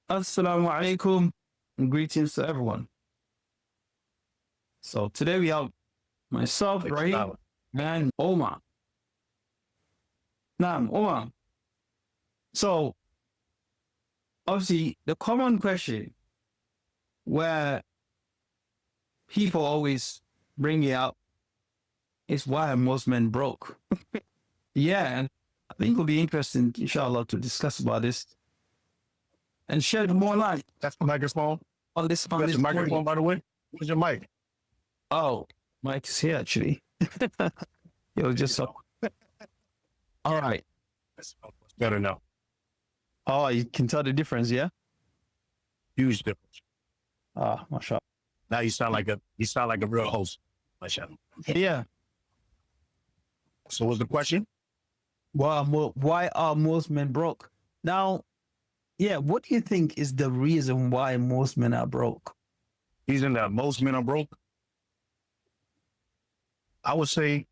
Assalamu alaikum and greetings to everyone. So today we have myself, Rahim, and Omar. Naam, Omar. So obviously the common question where people always bring it up is why are most men broke? Yeah, and I think it'll be interesting, inshallah, to discuss about this and shed more light That's the microphone. on this. That's the microphone, by the way. Where's your mic? Oh, Mike is here actually. Yo, just so. All right. That's better now. Oh, you can tell the difference, yeah? Huge difference. Ah, mashallah. Now you sound like a real host. Mashallah. Yeah. So what's the question? Why are most men broke? Now, yeah, what do you think is the reason why most men are broke? Reason that most men are broke. I would say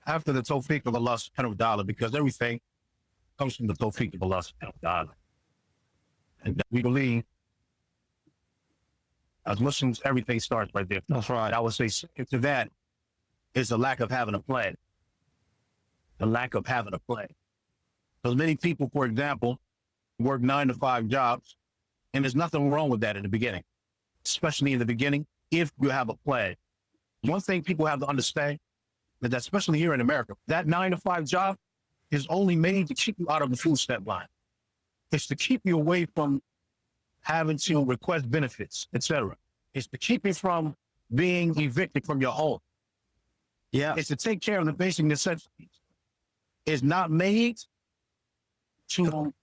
after the tawfiq of Allah subhanahu wa ta'ala, because everything comes from the tawfiq of Allah subhanahu wa ta'ala. And we believe as Muslims, everything starts right there. That's right. I would say second to that is the lack of having a plan. The lack of having a plan. Because many people, for example, work 9 to 5 jobs, and there's nothing wrong with that in the beginning, especially in the beginning, if you have a plan. One thing people have to understand is that, especially here in America, that 9 to 5 job is only made to keep you out of the food stamp line. It's to keep you away from having to request benefits, etc. It's to keep you from being evicted from your home. Yeah. It's to take care of the basic necessities. It's not made to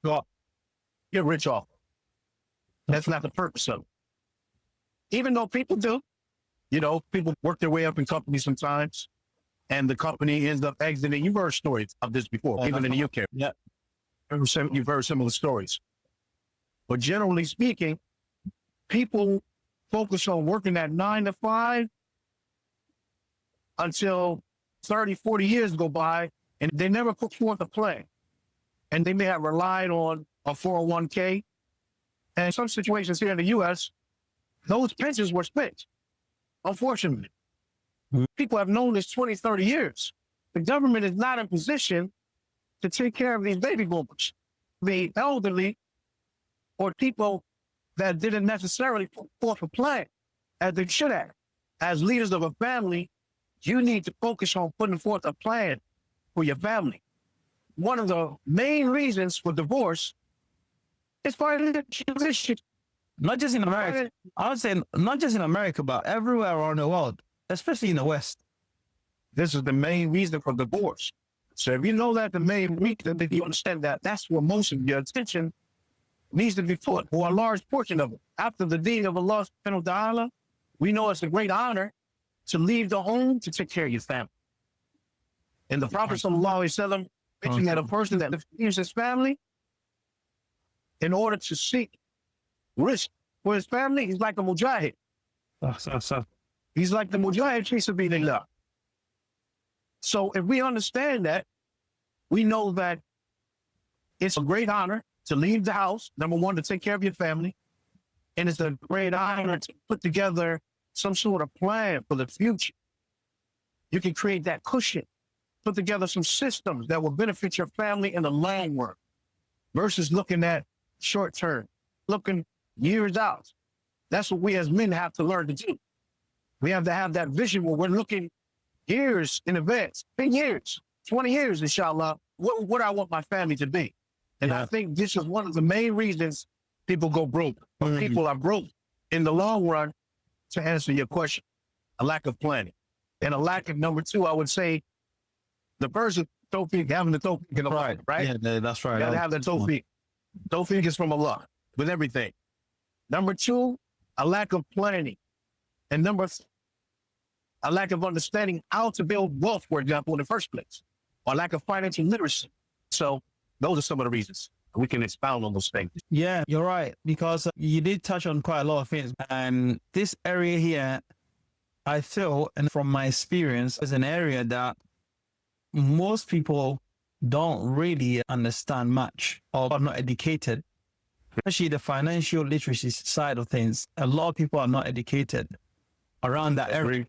get rich off. That's not the purpose of it. Even though people do, people work their way up in companies sometimes, and the company ends up exiting. You've heard stories of this before, even in the UK. Yeah. You've heard similar stories. But generally speaking, people focus on working at 9 to 5 until 30, 40 years go by, and they never put forth a plan. And they may have relied on a 401k. And in some situations here in the U.S., those pensions were spent, unfortunately. People have known this 20, 30 years. The government is not in position to take care of these baby boomers, the elderly, or people that didn't necessarily put forth a plan as they should have. As leaders of a family, you need to focus on putting forth a plan for your family. One of the main reasons for divorce is financial issues. Not just in America. I would say not just in America, but everywhere around the world, especially in the West. This is the main reason for divorce. So if you know that the main reason, if you understand that, that's where most of your attention needs to be put, or a large portion of it. After the deed of Allah subhanahu wa ta'ala, we know it's a great honor to leave the home to take care of your family. And the Prophet sallallahu alaihi wasallam mentioned that a person that leaves his family in order to seek risk for his family, he's like a mujahid. He's like the mujahid fi sabilillah. So if we understand that, we know that it's a great honor to leave the house, number one, to take care of your family. And it's a great honor to put together some sort of plan for the future. You can create that cushion, put together some systems that will benefit your family in the long run versus looking at short term, looking years out. That's what we as men have to learn to do. We have to have that vision where we're looking years in advance, 10 years, 20 years, inshallah, what I want my family to be. And I think this is one of the main reasons people go broke. Or people are broke in the long run, to answer your question, a lack of planning. And a lack of, number two, I would say, the person, tawfiq, having the tawfiq in the heart, right? Yeah, that's right. You gotta have the tawfiq. Tawfiq is from Allah with everything. Number two, a lack of planning. And number three, a lack of understanding how to build wealth, for example, in the first place, or lack of financial literacy. So those are some of the reasons. We can expound on those things. Yeah, you're right, because you did touch on quite a lot of things. And this area here, I feel, and from my experience, is an area that most people don't really understand much or are not educated especially the financial literacy side of things. A lot of people are not educated around that area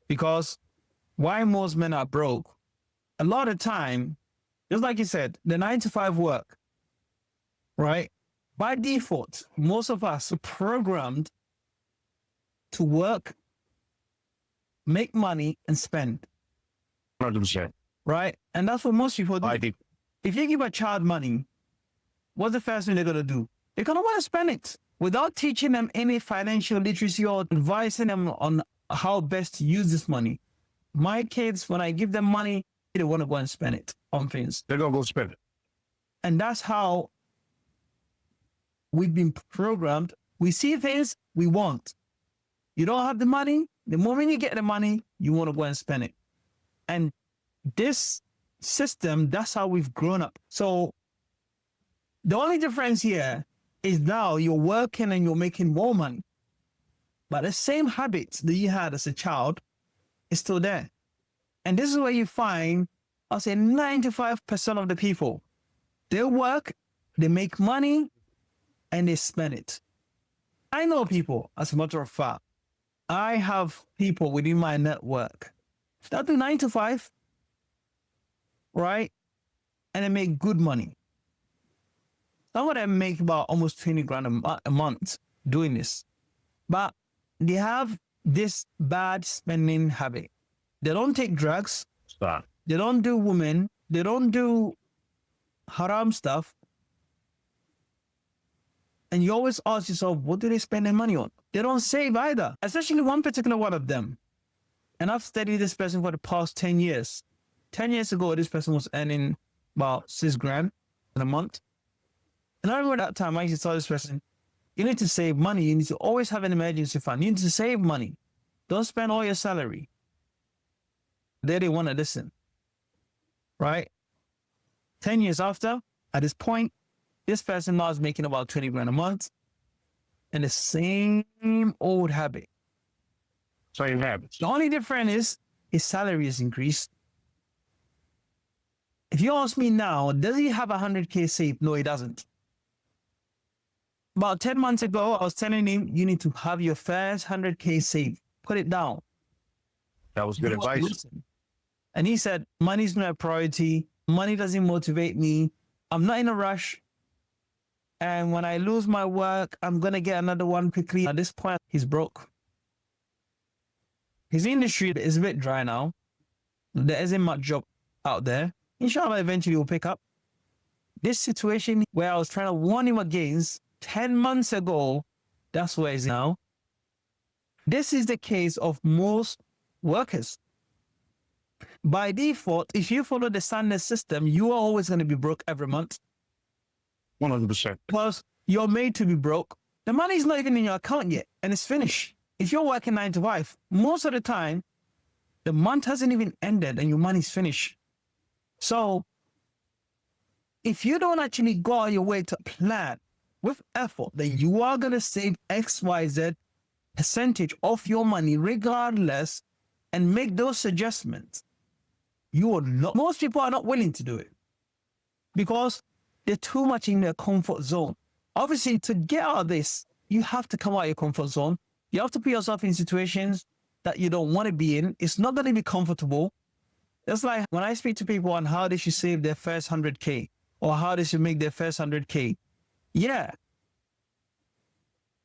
because why most men are broke, a lot of time, just like you said, the 9 to 5 work, right? By default, most of us are programmed to work, make money, and spend. 100%. Right? And that's what most people do. I think If you give a child money, what's the first thing they're going to do? They're going to want to spend it without teaching them any financial literacy or advising them on how best to use this money. My kids, when I give them money, they want to go and spend it on things. they're going to go spend it. And that's how we've been programmed. We see things we want. You don't have the money. The moment you get the money, you want to go and spend it. And this system, that's how we've grown up. So the only difference here is now you're working and you're making more money. But the same habits that you had as a child is still there. And this is where you find, I'll say 95% of the people, they work, they make money, and they spend it. I know people, as a matter of fact, I have people within my network that do 9 to 5, right? And they make good money. Some of them make about almost 20 grand a month doing this. But they have this bad spending habit. They don't take drugs. Stop. They don't do women. They don't do haram stuff. And you always ask yourself, what do they spend their money on? They don't save either, especially one particular one of them. And I've studied this person for the past 10 years. 10 years ago, this person was earning about 6 grand in a month. And I remember that time I used to tell this person, you need to save money. You need to always have an emergency fund. You need to save money. Don't spend all your salary. They didn't want to listen, right? 10 years after, at this point, this person now is making about 20 grand a month and the same old habit. Same habits. The only difference is his salary is increased. If you ask me now, does he have 100K saved? No, he doesn't. About 10 months ago, I was telling him, you need to have your first 100K saved. Put it down. That was good advice. Listen. And he said, money's not a priority. Money doesn't motivate me. I'm not in a rush. And when I lose my work, I'm going to get another one quickly. At this point, he's broke. His industry is a bit dry now. There isn't much job out there. Inshallah, eventually will pick up. This situation where I was trying to warn him against 10 months ago, that's where he's now. This is the case of most workers. By default, if you follow the standard system, you are always going to be broke every month. 100%. Plus, you're made to be broke. The money's not even in your account yet, and it's finished. If you're working 9 to 5, most of the time, the month hasn't even ended and your money's finished. So, if you don't actually go out your way to plan with effort that you are going to save XYZ percentage of your money regardless and make those adjustments, you are not, most people are not willing to do it because they're too much in their comfort zone. Obviously, to get out of this, you have to come out of your comfort zone. You have to put yourself in situations that you don't want to be in. It's not going to be comfortable. It's like when I speak to people on how they should save their first 100K or how they should make their first 100K. Yeah.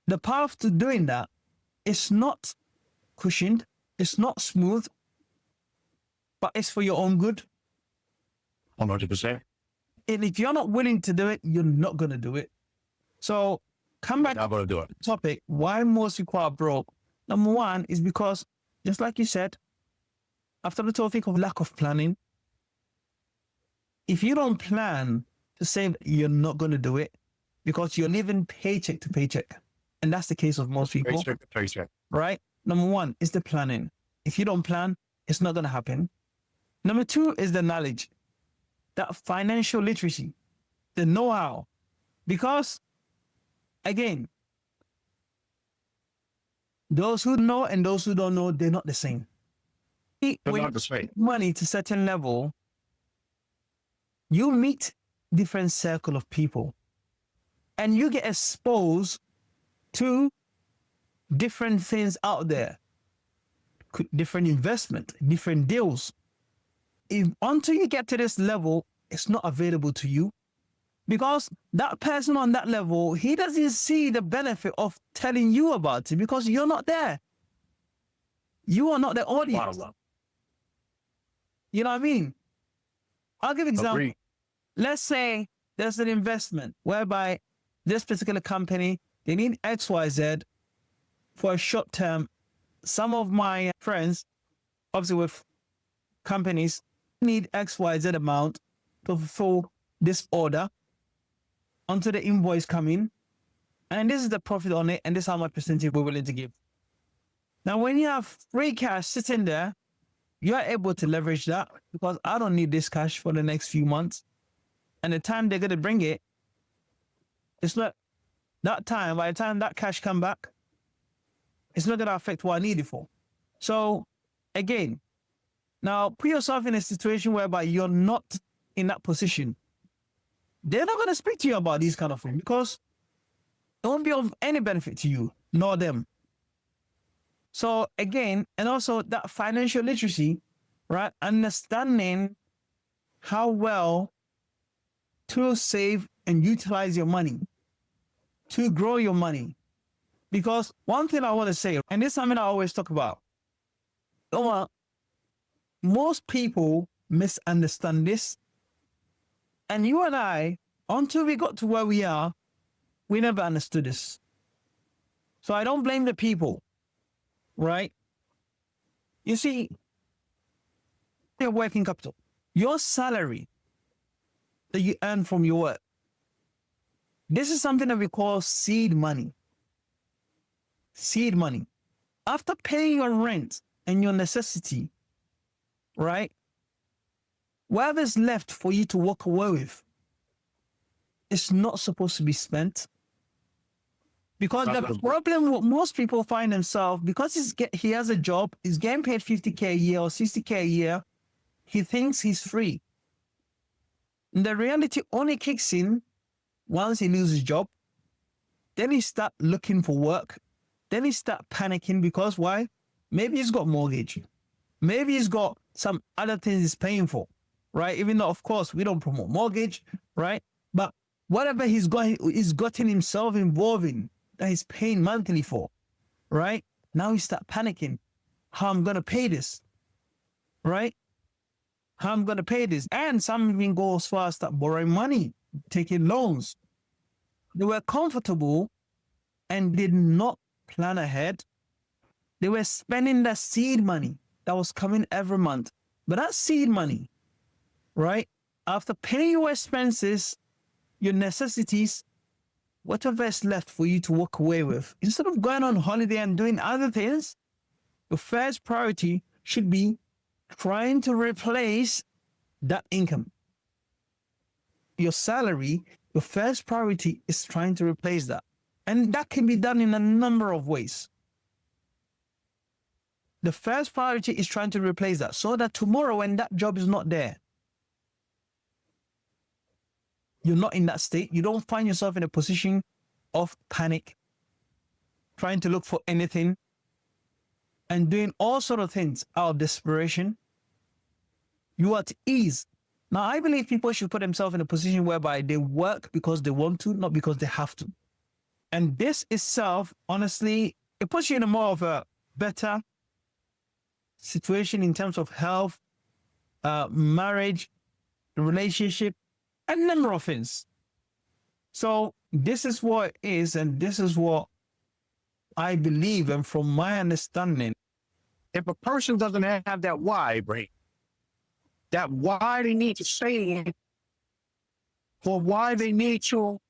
The path to doing that is not cushioned. It's not smooth, but it's for your own good. 100%. And if you're not willing to do it, you're not going to do it. So come back Not going to do it. to the topic, why most people are broke. Number one is because, just like you said, after the topic of lack of planning, if you don't plan to save, you're not going to do it because you're living paycheck to paycheck. And that's the case of most people, Paycheck to paycheck. right? Number one is the planning. If you don't plan, it's not going to happen. Number two is the knowledge, that financial literacy, the know-how. Because, again, those who know and those who don't know, they're not the same. They're When not the same. you money to a certain level, you meet different circle of people. and you get exposed to different things out there, different investment, different deals. Until you get to this level, it's not available to you, because that person on that level, he doesn't see the benefit of telling you about it because you're not there. You are not the audience. You know what I mean? I'll give an example. Agreed. Let's say there's an investment whereby this particular company, they need XYZ for a short term. Some of my friends, obviously with companies, need XYZ amount to fulfill this order until the invoice come in. And this is the profit on it, and this is how much percentage we're willing to give. Now, when you have free cash sitting there, you're able to leverage that because I don't need this cash for the next few months. And the time they're going to bring it, it's not that time. By the time that cash come back, it's not going to affect what I need it for. So again, now put yourself in a situation whereby you're not in that position. They're not going to speak to you about these kind of things because it won't be of any benefit to you, nor them. So again, and also that financial literacy, right? Understanding how well to save and utilize your money, to grow your money. Because one thing I want to say, and this is something I always talk about, most people misunderstand this. And you and I, until we got to where we are, we never understood this. So I don't blame the people, right? You see, your working capital, your salary that you earn from your work, this is something that we call seed money. Seed money. After paying your rent and your necessity, right? Whatever's left for you to walk away with, it's not supposed to be spent. Because the problem what most people find themselves, because he has a job, he's getting paid 50K a year or 60K a year, he thinks he's free. And the reality only kicks in once he loses his job. Then he start looking for work. Then he start panicking because why? Maybe he's got mortgage. Maybe he's got some other things he's paying for, right? Even though, of course, we don't promote mortgage, right? But whatever he's gotten himself involved in, that he's paying monthly for, right? Now he start panicking. How I'm going to pay this, right? How I'm going to pay this. And some even go as far as start borrowing money, taking loans. They were comfortable and did not plan ahead. They were spending that seed money that was coming every month. But that seed money, right? After paying your expenses, your necessities, whatever is left for you to walk away with, instead of going on holiday and doing other things, your first priority should be trying to replace that income. Your salary, your first priority is trying to replace that. And that can be done in a number of ways. The first priority is trying to replace that so that tomorrow when that job is not there, you're not in that state. You don't find yourself in a position of panic, trying to look for anything and doing all sort of things out of desperation. You are at ease. Now, I believe people should put themselves in a position whereby they work because they want to, not because they have to. And this itself, honestly, it puts you in a more of a better situation in terms of health, marriage, relationship, a number of things. So this is what it is, and this is what I believe, and from my understanding, if a person doesn't have that why, brain, that why they need to save, or why they need to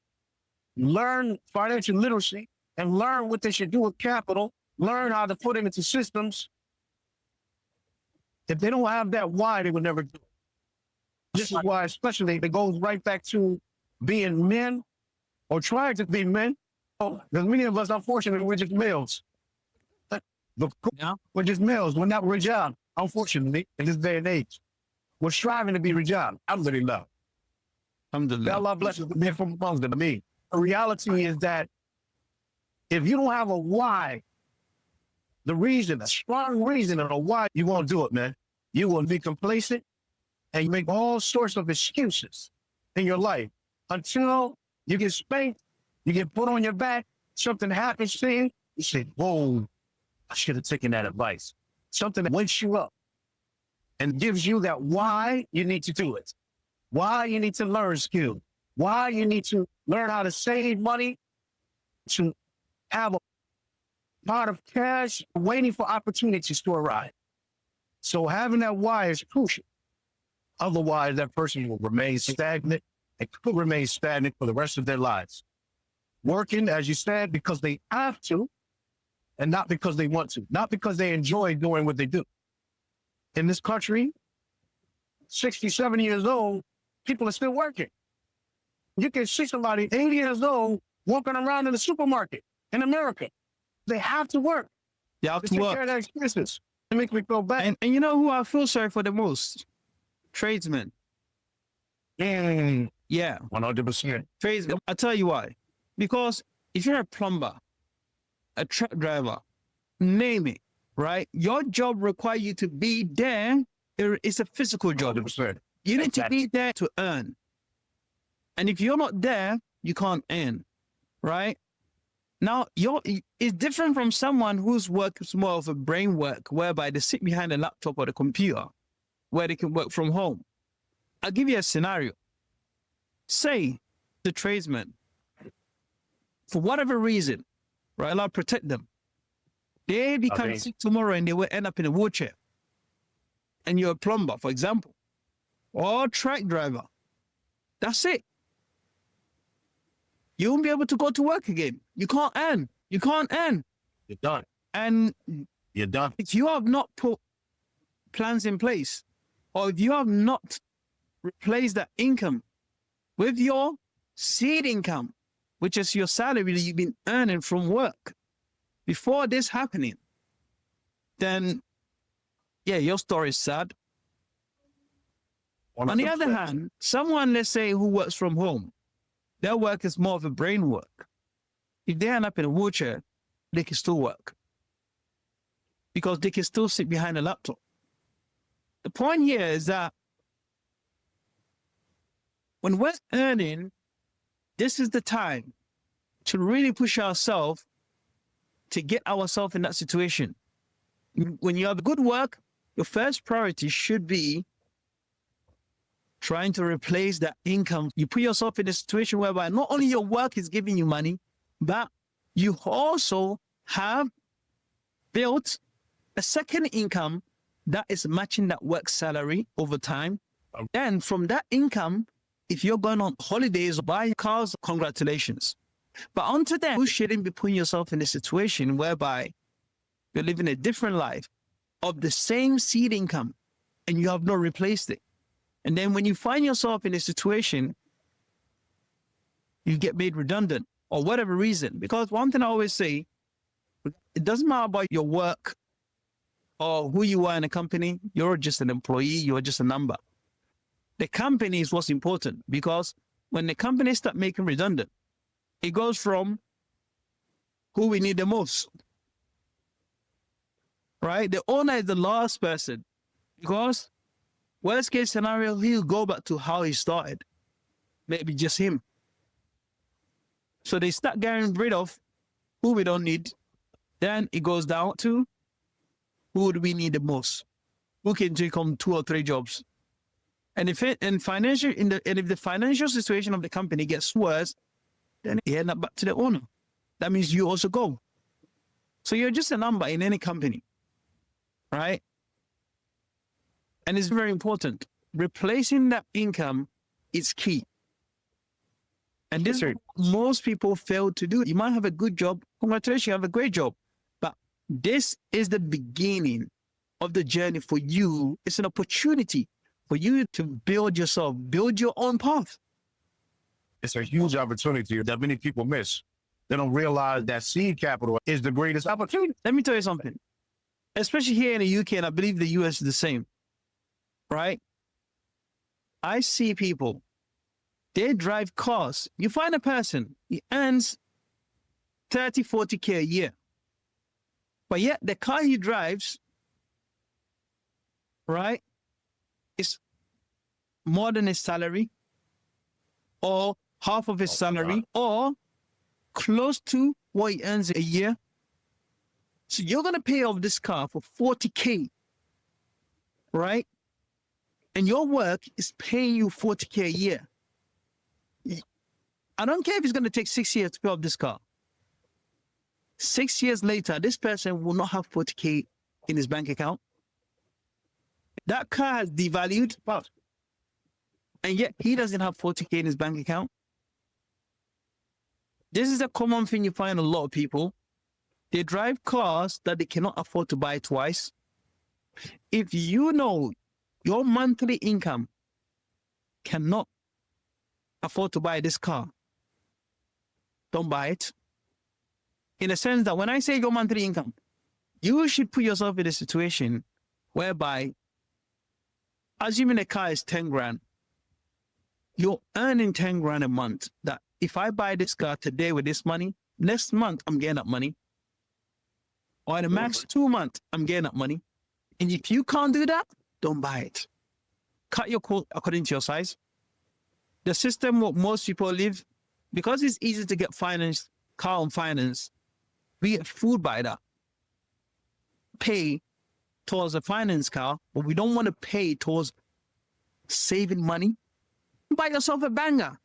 learn financial literacy and learn what they should do with capital, learn how to put it into systems. If they don't have that why, they will never do it. This is why, especially, it goes right back to being men or trying to be men. Because many of us, unfortunately, we're just males. We're just males. We're not Rijal, unfortunately, in this day and age. We're striving to be Rijal. Alhamdulillah. Alhamdulillah. Allah blesses the men from amongst them, me. The reality is that if you don't have a why, the reason, a strong reason of a why you won't do it, man, you will be complacent and you make all sorts of excuses in your life until you get spanked, you get put on your back, something happens to you, you say, whoa, I should have taken that advice. Something that wakes you up and gives you that why you need to do it, why you need to learn skill, why you need to learn how to save money, to have a pot of cash waiting for opportunities to arrive. So having that why is crucial. Otherwise, that person will remain stagnant and could remain stagnant for the rest of their lives. Working, as you said, because they have to and not because they want to, not because they enjoy doing what they do. In this country, 60, 70 years old, people are still working. You can see somebody 80 years old walking around in the supermarket in America. They have to work. They have to to take work. care of their expenses. It makes me feel bad. And you know who I feel sorry for the most? Tradesmen. Yeah, Yeah, 100%. tradesmen. I'll tell you why. Because if you're a plumber, a truck driver, name it, right? Your job requires you to be there. It's a physical job. 100%. You need to be there to earn. And if you're not there, you can't earn, right? Now, it's different from someone whose work is more of a brain work, whereby they sit behind a laptop or the computer, where they can work from home. I'll give you a scenario. Say the tradesman, for whatever reason, right, I'll protect them. They become sick tomorrow and they will end up in a wheelchair. And you're a plumber, for example, or truck driver. That's it. You won't be able to go to work again. You can't earn. You can't earn. You're done. And You're done. if you have not put plans in place, or if you have not replaced that income with your seed income, which is your salary that you've been earning from work before this happening, then, yeah, your story is sad. 100%. On the other hand, someone, let's say, who works from home, their work is more of a brain work. If they end up in a wheelchair, they can still work because they can still sit behind a laptop. The point here is that when we're earning, this is the time to really push ourselves to get ourselves in that situation. When you have good work, your first priority should be trying to replace that income. You put yourself in a situation whereby not only your work is giving you money, but you also have built a second income that is matching that work salary over time. And from that income, if you're going on holidays or buy cars, congratulations. But onto that, you shouldn't be putting yourself in a situation whereby you're living a different life of the same seed income and you have not replaced it. And then when you find yourself in a situation, you get made redundant or whatever reason. Because one thing I always say, it doesn't matter about your work or who you are in a company. You're just an employee. You're just a number. The company is what's important, because when the company start making redundant, it goes from who we need the most, right? The owner is the last person, because worst case scenario, he'll go back to how he started. Maybe just him. So they start getting rid of who we don't need. Then it goes down to who do we need the most? Who can take on 2 or 3 jobs? And if the financial situation of the company gets worse, then it ends up back to the owner. That means you also go. So you're just a number in any company, right? And it's very important. Replacing that income is key. And this is what most people fail to do. You might have a good job. Congratulations, you have a great job. But this is the beginning of the journey for you. It's an opportunity for you to build yourself, build your own path. It's a huge opportunity that many people miss. They don't realize that seed capital is the greatest opportunity. Let me tell you something, especially here in the UK, and I believe the US is the same, right? I see people They drive cars. You find a person, he earns 30, 40K a year. But yet the car he drives, right, is more than his salary, or half of his salary, or close to what he earns a year. So you're going to pay off this car for 40K, right? And your work is paying you 40K a year. I don't care if it's going to take 6 years to pay off this car. 6 years later, this person will not have 40K in his bank account. That car has devalued, and yet he doesn't have 40K in his bank account. This is a common thing you find a lot of people. They drive cars that they cannot afford to buy twice. If you know your monthly income cannot afford to buy this car, don't buy it. In a sense that when I say your monthly income, you should put yourself in a situation whereby, assuming a car is 10 grand, you're earning 10 grand a month. That if I buy this car today with this money, next month I'm getting that money. Or in the max 2 months, I'm getting that money. And if you can't do that, don't buy it. Cut your coat according to your size. The system what most people live, because it's easy to get finance, car on finance, we get fooled by that. Pay towards a finance car, but we don't want to pay towards saving money. Buy yourself a banger.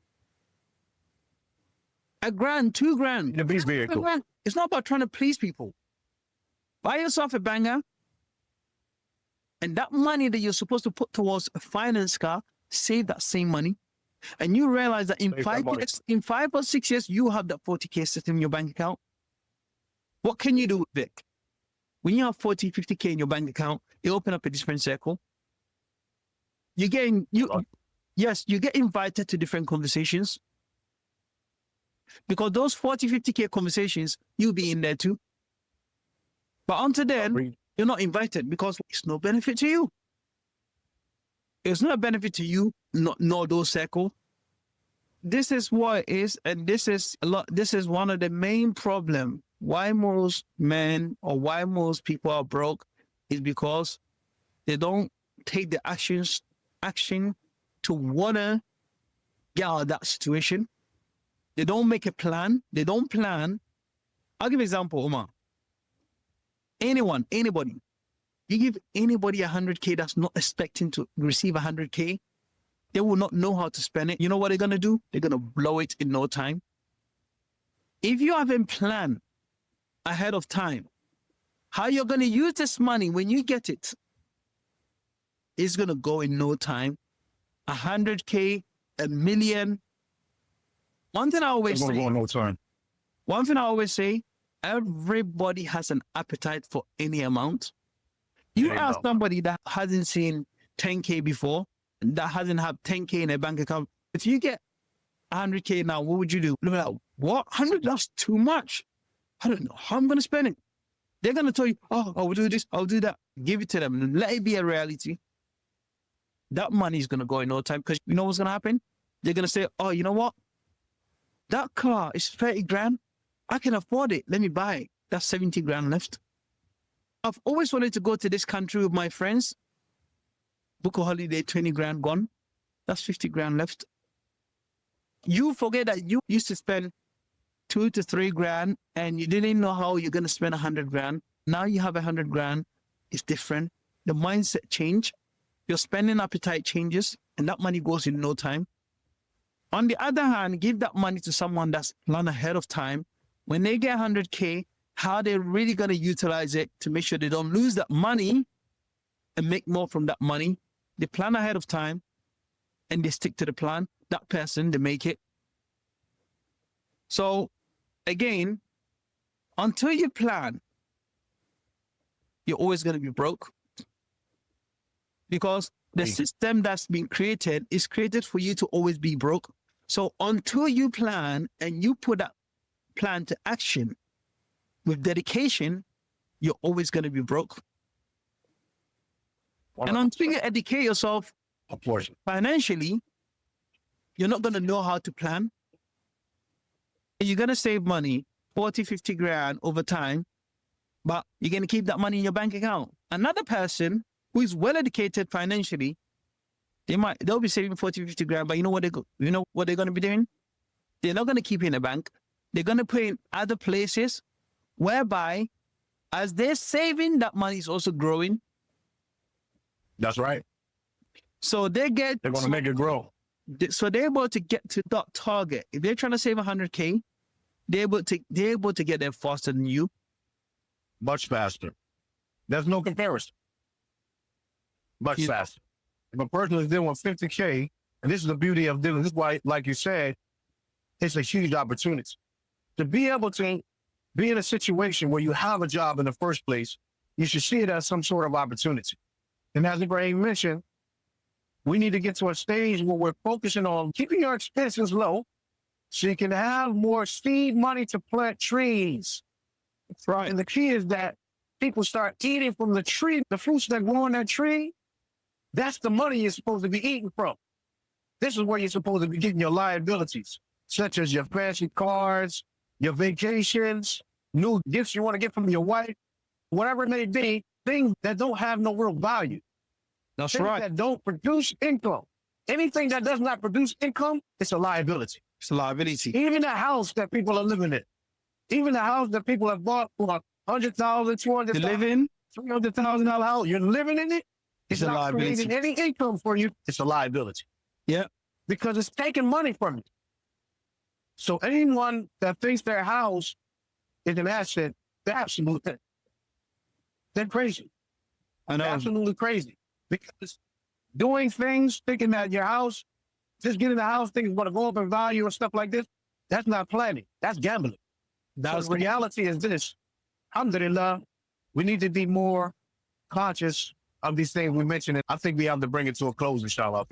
$1 grand, $2 grand. In a big vehicle. It's not about trying to please people. Buy yourself a banger, and that money that you're supposed to put towards a finance car, save that same money. And you realize that in 5 or 6 years, you have that 40K sitting in your bank account. What can you do with it? When you have 40, 50K in your bank account, you open up a different circle. You get invited to different conversations. Because those 40, 50K conversations, you'll be in there too. But until then, you're not invited because it's no benefit to you. It's not a benefit to you, nor those circle. This is what it is, and this is one of the main problems. Why most men or why most people are broke is because they don't take the action to wanna get out of that situation. They don't make a plan. They don't plan. I'll give an example, Omar. Anybody. You give anybody 100K that's not expecting to receive 100K, they will not know how to spend it. You know what they're going to do? They're going to blow it in no time. If you haven't planned ahead of time how you're going to use this money when you get it, it's going to go in no time. 100K, $1 million. One thing I always say, everybody has an appetite for any amount. You ask somebody that hasn't seen 10K before, that hasn't had 10K in a bank account, if you get 100K now, what would you do? They'll be like, what? 100? That's too much. I don't know how I'm going to spend it. They're going to tell you, oh, I'll do this, I'll do that. Give it to them. Let it be a reality. That money is going to go in no time because you know what's going to happen? They're going to say, oh, you know what? That car is 30 grand. I can afford it. Let me buy it. That's 70 grand left. I've always wanted to go to this country with my friends. Book a holiday, 20 grand gone. That's 50 grand left. You forget that you used to spend 2 to 3 grand and you didn't know how you're going to spend 100 grand. Now you have 100 grand. It's different. The mindset change. Your spending appetite changes and that money goes in no time. On the other hand, give that money to someone that's planned ahead of time. When they get 100K, how they're really going to utilize it to make sure they don't lose that money and make more from that money. They plan ahead of time and they stick to the plan. That person, they make it. So again, until you plan, you're always going to be broke. Because the system that's been created is created for you to always be broke. So until you plan and you put that plan to action with dedication, you're always going to be broke. 100%. And until you educate yourself financially, you're not going to know how to plan. You're going to save money, 40, 50 grand over time, but you're going to keep that money in your bank account. Another person who is well educated financially, they'll be saving 40, 50 grand, but you know what they're going to be doing? They're not going to keep it in the bank. They're going to put it in other places whereby as they're saving, that money is also growing. That's right. So they're going to make it grow. So they're able to get to that target. If they're trying to save 100K, they're able to get there faster than you. Much faster. There's no comparison. Much faster. If a person is dealing with 50K, and this is the beauty of dealing, this is why, like you said, it's a huge opportunity. To be able to be in a situation where you have a job in the first place, you should see it as some sort of opportunity. And as Ibrahim mentioned, we need to get to a stage where we're focusing on keeping our expenses low so you can have more seed money to plant trees. That's right. And the key is that people start eating from the tree, the fruits that grow on that tree. That's the money you're supposed to be eating from. This is where you're supposed to be getting your liabilities, such as your fancy cars, your vacations, new gifts you want to get from your wife, whatever it may be, things that don't have no real value. That's things right. that don't produce income. Anything that does not produce income, it's a liability. It's a liability. Even the house that people are living in, even the house that people have bought for $100,000, $200,000, You live in? $300,000 house, you're living in it. It's a not liability. creating any income for you. It's a liability. Yeah. Because it's taking money from you. So anyone that thinks their house is an asset, they're absolutely, they're crazy. I know. They're absolutely crazy. Because doing things, thinking that your house, just getting the house, thinking it's going to go up in value or stuff like this, that's not planning. That's gambling. That's The reality is this. Alhamdulillah, we need to be more conscious of these things we mentioned. I think we have to bring it to a close, inshallah.